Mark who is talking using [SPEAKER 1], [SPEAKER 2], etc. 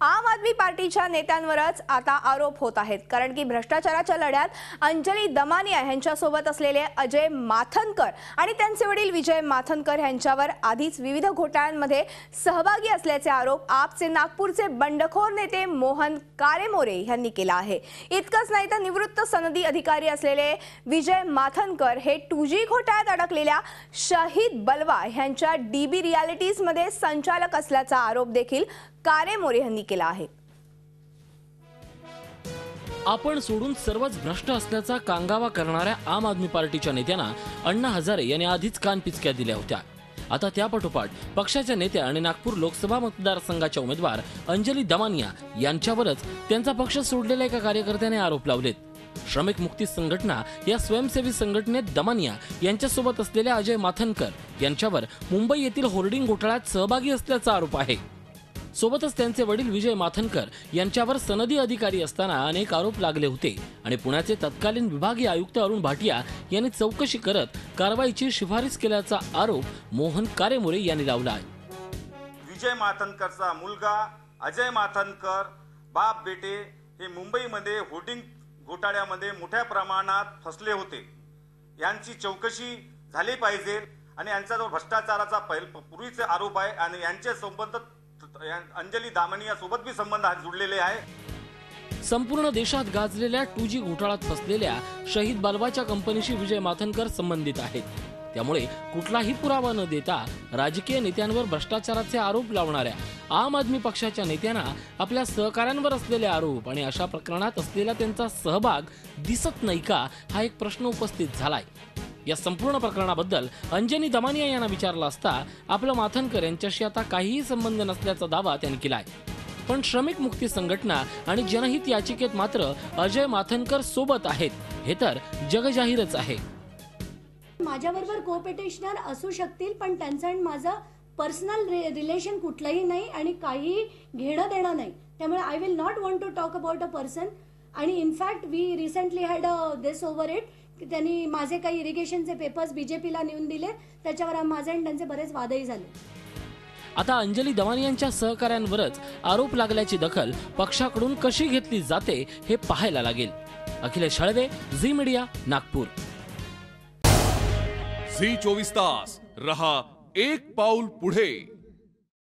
[SPEAKER 1] आम आदमी पार्टीच्या नेत्यांवरच आता आरोप होत आहेत, कारण की भ्रष्टाचाराच्या लढ्यात अंजली दमानिया यांच्यासोबत असलेले अजय माथनकर आणि त्यांचे वडील विजय माथनकर यांच्यावर आधीच विविध घोटाळ्यांमध्ये सहभागी असल्याचे आरोप आपचे नागपूरचे बंडखोर नेते मोहन कारेमोरे यांनी केला आहे। इतकंच नाही तर निवृत्त सनदी अधिकारी असलेले विजय माथनकर हे 2G घोटाळ्यात अडकलेल्या शहीद बलवा यांच्या डीबी रियालिटीज मध्ये संचालक असल्याचा आरोप देखील कारेमोरे यांनी केला आहे।
[SPEAKER 2] आपण सोडून सर्वच भ्रष्ट असल्याचा कांगावा करणाऱ्या आम आदमी पार्टीच्या नेत्यांना अण्णा हजारे यांनी आधीच कानपिचक्या दिल्या होत्या। आता त्यापाठोपाठ पक्षाच्या नेत्या आणि नागपूर लोकसभा मतदारसंघाच्या उमेदवार अंजली दमानिया यांच्यावरच त्यांचा पक्ष सोडलेल्या एका कार्यकर्त्याने आरोप लावलेत। श्रमिक मुक्ती संघटना या स्वयंसेवी संघटनेत दमानिया यांच्यासोबत असलेल्या अजय माथनकर यांच्यावर मुंबई येथील होर्डिंग घोटाळ्यात सहभागी असल्याचा आरोप आहे। सोबतच त्यांचे वडील विजय माथनकर यांच्यावर सनदी अधिकारी असताना अनेक आरोप लागले होते आणि पुण्याचे तत्कालीन विभागीय आयुक्त अरुण भाटिया यांनी चौकशी करत कारवाईची शिफारस केल्याचा आरोप मोहन कारेमोरे यांनी लावला आहे।
[SPEAKER 3] विजय माथनकरचा मुलगा अजय माथनकर बाप बेटे हे मुंबईमध्ये होर्डिंग घोटाळ्यामध्ये मोठ्या प्रमाणात फसले होते। यांची चौकशी झाली पाहिजे आणि यांचा जो भ्रष्टाचाराचा पूर्वीचे आरोप आहे आणि यांचे संबंध अंजली दामनिया सोबत भी संबंध जुळलेले आहे।
[SPEAKER 2] संपूर्ण देशात गाजलेल्या 2G घोटाळ्यात फसलेल्या शहीद बलवाच्या कंपनीशी विजय माथनकर संबंधित आहेत। त्यामुळे कुठलाही पुरावा न देता राजकीय नेत्यांवर भ्रष्टाचाराचे आरोप लावणाऱ्या आम आदमी पक्षाच्या नेत्यांना आपल्या सहकाऱ्यांवर असलेले आरोप आणि अशा प्रकरणात असलेला त्यांचा सहभाग दिसत नाही का, हा एक प्रश्न उपस्थित झालाय। या संपूर्ण प्रकरणाबद्दल अंजली दमानिया यांना विचारलं असता आपलं माथनकर यांच्याशी आता काहीही संबंध नसल्याचा दावा त्यांनी केलाय। पण श्रमिक मुक्ती संघटना आणि जनहित याचिकेत मात्र अजय माथनकर सोबत आहेत, हे तर जगजाहीरच आहे।
[SPEAKER 4] माझ्याबरोबर को-पेटिशनर असू शकतील, पण त्यांचं आणि माझं पर्सनल रिलेशन कुठलंही नाही आणि काही घेणं देणं नाही। त्यामुळे I will not want to talk about a person. आणि in fact we recently had this over it की त्यांनी माझे काही इरिगेशनचे पेपर्स बीजेपीला नेऊन दिले, त्याच्यावर माझे आणि त्यांचे बरेच वादही झाले।
[SPEAKER 2] आता अंजली दमानियांच्या सहकाऱ्यांवरच आरोप लागल्याची दखल पक्षाकडून कशी घेतली जाते हे पाहायला लागेल। अखिलेश हळवे, झी मीडिया, नागपूर।
[SPEAKER 5] झी 24 तास रहा एक पाऊल पुढे।